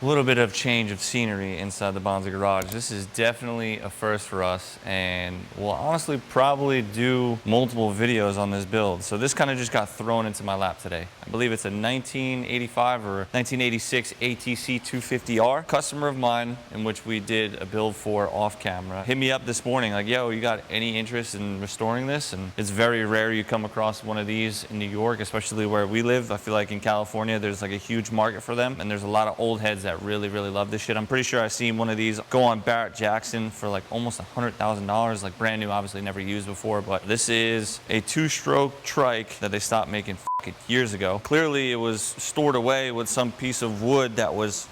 A little bit of change of scenery inside the Bonzi garage. This is definitely a first for us, and we'll honestly probably do multiple videos on this build. So this kind of just got thrown into my lap today. I believe it's a 1985 or 1986 ATC 250R. Customer of mine, in which we did a build for off camera, hit me up this morning like, yo, you got any interest in restoring this? And it's very rare you come across one of these in New York, especially where we live. I feel like in California, there's like a huge market for them, and there's a lot of old heads that really love this shit. I'm pretty sure I've seen one of these go on Barrett Jackson for like almost $100,000, like brand new, obviously never used before. But this is a two-stroke trike that they stopped making years ago. Clearly it was stored away with some piece of wood that was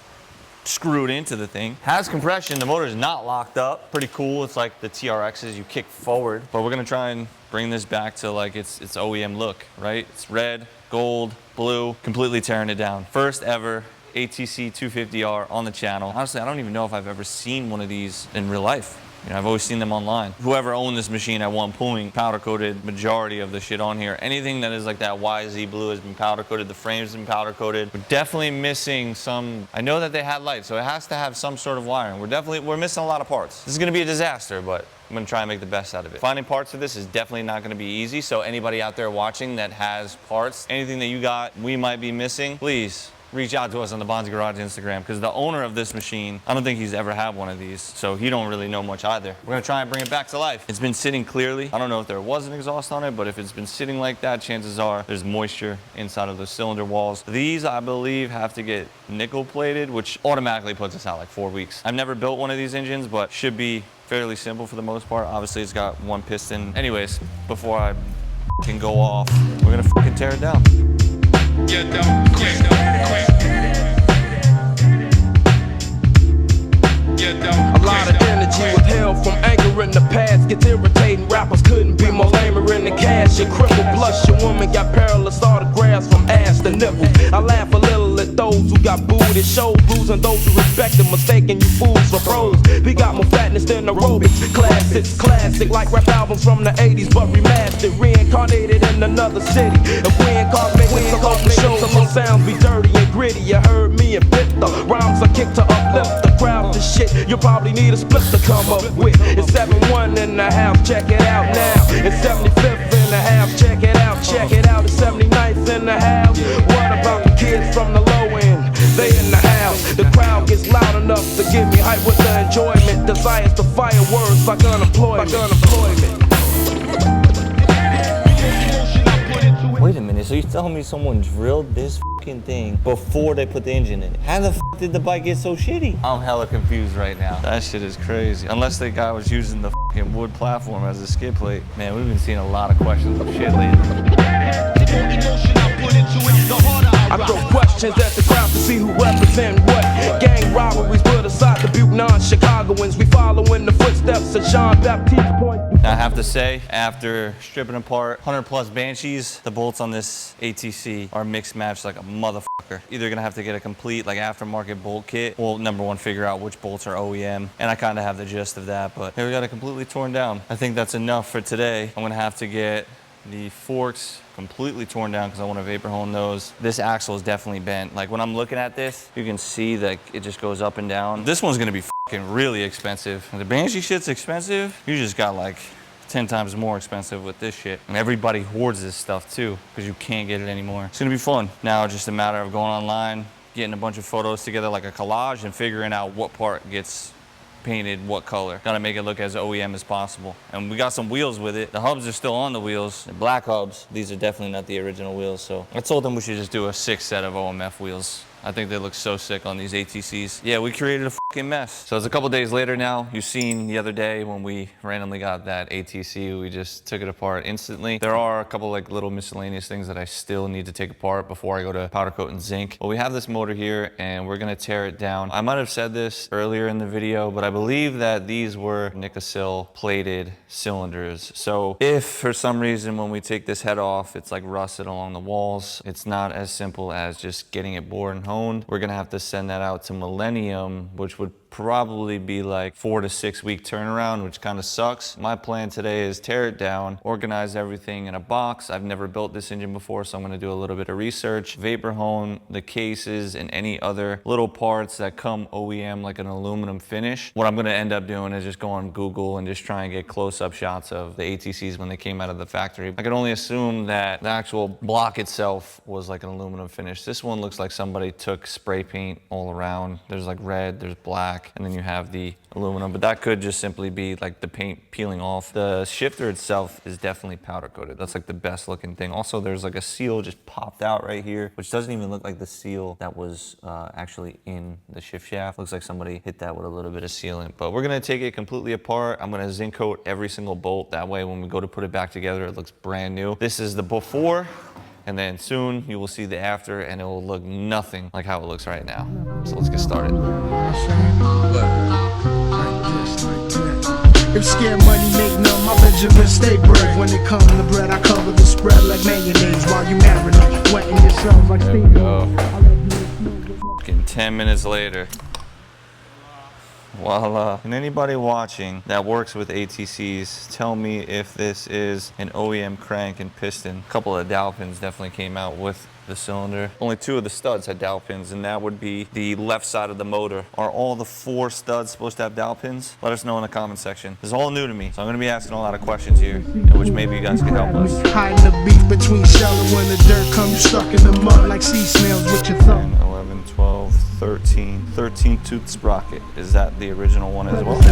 screwed into the thing. Has compression, the motor is not locked up. Pretty cool. It's like the TRXs, you kick forward. But we're gonna try and bring this back to like its OEM look, right? It's red, gold, blue, completely tearing it down. First ever ATC 250R on the channel. Honestly, I don't even know if I've ever seen one of these in real life. You know, I've always seen them online. Whoever owned this machine at one point powder coated majority of the shit on here. Anything that is like that YZ blue has been powder coated. The frame's been powder coated. We're definitely missing some. I know that they had lights, so it has to have some sort of wiring. We're missing a lot of parts. This is gonna be a disaster, but I'm gonna try and make the best out of it. Finding parts for this is definitely not gonna be easy. So anybody out there watching that has parts, anything that you got, we might be missing, please reach out to us on the Bonzi Garage Instagram, because the owner of this machine, I don't think he's ever had one of these, so he don't really know much either. We're gonna try and bring it back to life. It's been sitting clearly. I don't know if there was an exhaust on it, but if it's been sitting like that, chances are there's moisture inside of the cylinder walls. These, I believe, have to get nickel plated, which automatically puts us out like 4 weeks. I've never built one of these engines, but should be fairly simple for the most part. Obviously, it's got one piston. Anyways, before I can go off, we're gonna tear it down. A lot of energy withheld from anger in the past gets irritating. Rappers couldn't be more lamer in the cash and crippled. Plus your woman got perilous autographs from ass to nipple. I laugh a little at those who got booed at show blues and those who respect them mistaking you fools for pros. We got more fatness than aerobics. Classics, classic like rap albums from the 80s, but remastered, reincarnated in another city. If we ain't caught making some local shows, some sounds be dirty and gritty. You heard me and bit the rhymes I kick to uplift the crowd to shit. You probably need a split to come up with. It's 7-1 in the house, check it out now. It's 75th in the house, check it out, check it out. It's 79th in the house. What about the kids from the low end? They in the house. The crowd gets loud enough to give me hype with the enjoyment. Desires to fire words like unemployment. Wait a minute, so you're telling me someone drilled this fucking thing before they put the engine in it? How the fuck did the bike get so shitty? I'm hella confused right now. That shit is crazy. Unless the guy was using the fucking wood platform as a skid plate. Man, we've been seeing a lot of questions of shit lately. I throw questions at the crowd to see who represent what. Gang robberies put aside the Butte non-Chicagoans. We following the footsteps of Jean-Baptiste Point. I have to say, after stripping apart 100+ Banshees, the bolts on this ATC are mixed matched like a motherfucker. Either gonna have to get a complete like aftermarket bolt kit. Well, number one, figure out which bolts are OEM, and I kind of have the gist of that, but here we got it completely torn down. I think that's enough for today. I'm gonna have to get the forks completely torn down because I want to vapor hone those. This axle is definitely bent. Like when I'm looking at this, you can see that it just goes up and down. This one's gonna be fucking really expensive. And the Banshee shit's expensive. You just got like 10 times more expensive with this shit. And everybody hoards this stuff too because you can't get it anymore. It's gonna be fun. Now it's just a matter of going online, getting a bunch of photos together like a collage and figuring out what part gets painted what color. Gotta make it look as OEM as possible. And we got some wheels with it. The hubs are still on the wheels. The black hubs. These are definitely not the original wheels. So I told them we should just do a 6 set of OMF wheels. I think they look so sick on these ATCs. Yeah, we created a fucking mess. So it's a couple days later now. You've seen the other day when we randomly got that ATC, we just took it apart instantly. There are a couple like little miscellaneous things that I still need to take apart before I go to powder coat and zinc. But we have this motor here and we're gonna tear it down. I might have said this earlier in the video, but I believe that these were Nicosil plated cylinders. So if for some reason when we take this head off, it's like rusted along the walls, it's not as simple as just getting it bored and honed. We're gonna have to send that out to Millennium, which would probably be like 4 to 6 week turnaround, which kind of sucks. My plan today is tear it down, organize everything in a box. I've never built this engine before, so I'm gonna do a little bit of research, vapor hone the cases and any other little parts that come OEM, like an aluminum finish. What I'm gonna end up doing is just go on Google and just try and get close-up shots of the ATCs when they came out of the factory. I can only assume that the actual block itself was like an aluminum finish. This one looks like somebody took spray paint all around. There's like red, there's black, and then you have the aluminum, but that could just simply be like the paint peeling off. The shifter itself is definitely powder coated. That's like the best looking thing. Also, there's like a seal just popped out right here, which doesn't even look like the seal that was actually in the shift shaft. Looks like somebody hit that with a little bit of sealant, but we're gonna take it completely apart. I'm gonna zinc coat every single bolt. That way, when we go to put it back together, it looks brand new. This is the before, and then soon you will see the after, and it will look nothing like how it looks right now. So let's get started. If scared money make none, my Benjamin stay brave. When it comes to bread, I cover the spread like mayonnaise while you marinate, wetting yourself like There we go. 10 minutes later. Voila. And anybody watching that works with ATCs, tell me if this is an OEM crank and piston. A couple of dowel pins definitely came out with the cylinder. Only 2 of the studs had dowel pins, and that would be the left side of the motor. Are all the 4 studs supposed to have dowel pins? Let us know in the comment section. This is all new to me, so I'm gonna be asking a lot of questions here, which maybe you guys can help us. Hiding the beef between shallow when the dirt comes, you stuck in the mud like sea snails with your thumb. 10, 11, 12, 13 tooth sprocket. Is that the original one as well? It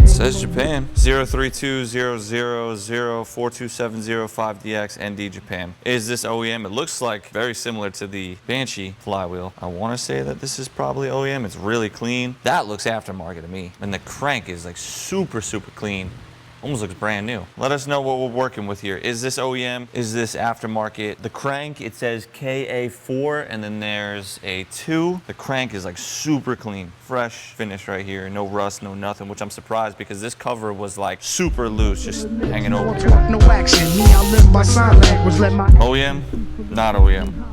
says Japan. 03200042705DX ND Japan. Is this OEM? It looks like very similar to the Banshee flywheel. I want to say that this is probably OEM. It's really clean. That looks aftermarket to me. And the crank is like super clean. Almost looks brand new. Let us know what we're working with here. Is this OEM? Is this aftermarket? The crank, it says KA4, and then there's a 2. The crank is like super clean, fresh finish right here. No rust, no nothing, which I'm surprised because this cover was like super loose, just hanging over here. No action, me, I live by sign language, let my OEM? Not OEM.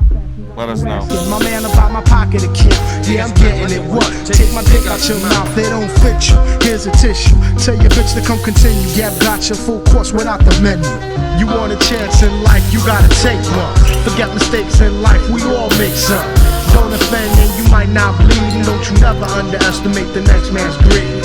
Let us know. My man about my pocket to kill. Yeah, I'm getting it. What? Take my dick out your mouth, they don't fit you. Here's a tissue. Tell your bitch to come continue. Yeah, I've got your full course without the menu. You want a chance in life, you gotta take one. Forget mistakes in life, we all make some. Don't offend and you might not bleed. And don't you never underestimate the next man's greed.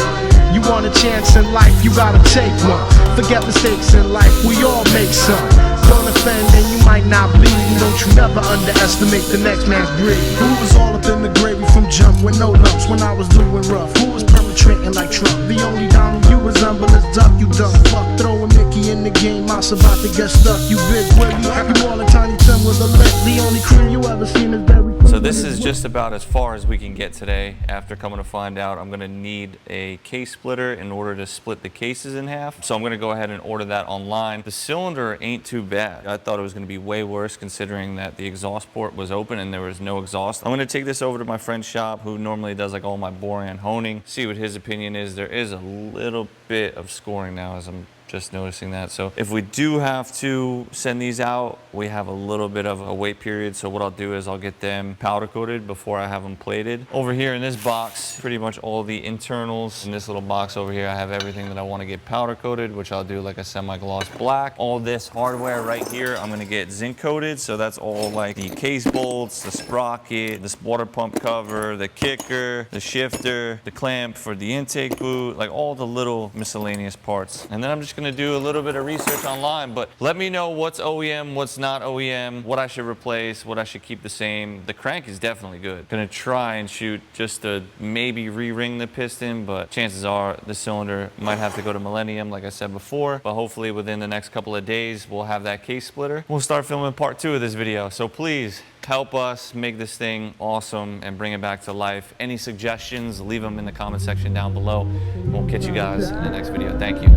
You want a chance in life, you gotta take one. Forget mistakes in life, we all make some. Don't offend and you might not bleed. And don't you never underestimate the next man's greed. Who was all up in the gravy from jump with no lumps when I was doing rough? Who was perpetrating like Trump? The only Donald you resemble is Duck, you dumb fuck. Throwing Mickey in the game, mouse about to get stuck. You big willy, you all a tiny Tim with a lip. The only cream you ever seen is Barry. So this is just about as far as we can get today. After coming to find out, I'm gonna need a case splitter in order to split the cases in half. So I'm gonna go ahead and order that online. The cylinder ain't too bad. I thought it was gonna be way worse considering that the exhaust port was open and there was no exhaust. I'm gonna take this over to my friend's shop who normally does like all my boron honing, see what his opinion is. There is a little bit of scoring now as I'm just noticing that. So if we do have to send these out, we have a little bit of a wait period. So what I'll do is I'll get them powder coated before I have them plated. Over here in this box, pretty much all the internals. In this little box over here, I have everything that I want to get powder coated, which I'll do like a semi-gloss black. All this hardware right here, I'm gonna get zinc coated. So that's all like the case bolts, the sprocket, this water pump cover, the kicker, the shifter, the clamp for the intake boot, like all the little miscellaneous parts. And then I'm just gonna do a little bit of research online, but let me know what's OEM, what's not OEM, what I should replace, what I should keep the same. The crank is definitely good. Gonna try and shoot just to maybe re-ring the piston, but chances are the cylinder might have to go to Millennium, like I said before, but hopefully within the next couple of days, we'll have that case splitter. We'll start filming part 2 of this video, so please help us make this thing awesome and bring it back to life. Any suggestions, leave them in the comment section down below. We'll catch you guys in the next video. Thank you.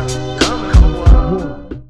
Peace.